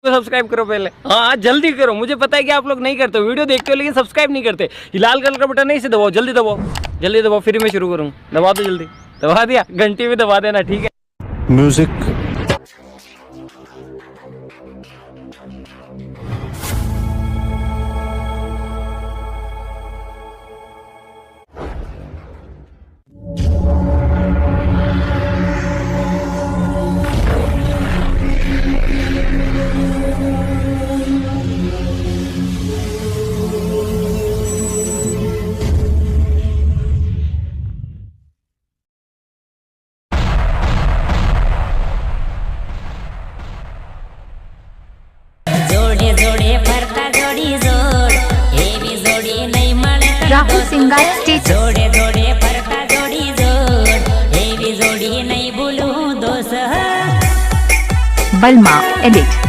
Subscribe करो पहले। हाँ जल्दी करो, मुझे पता है कि आप लोग नहीं करते, वीडियो देखते हो लेकिन सब्सक्राइब नहीं करते। ये लाल कलर का बटन नहीं, इसे दबाओ, जल्दी दबाओ, जल्दी दबाओ, फिर मैं शुरू करूँ। दबा दो जल्दी, दबा दिया, घंटी भी दबा देना, ठीक है। म्यूजिक जोडे जोडे फरता जोडी जोड हेवी जोडी नहीं મળે राहुल सिंगार स्टेटस जोडे जोडे फरता जोडी जोड हेवी जोडी नहीं भूलूं दोस्त बलमा एडिट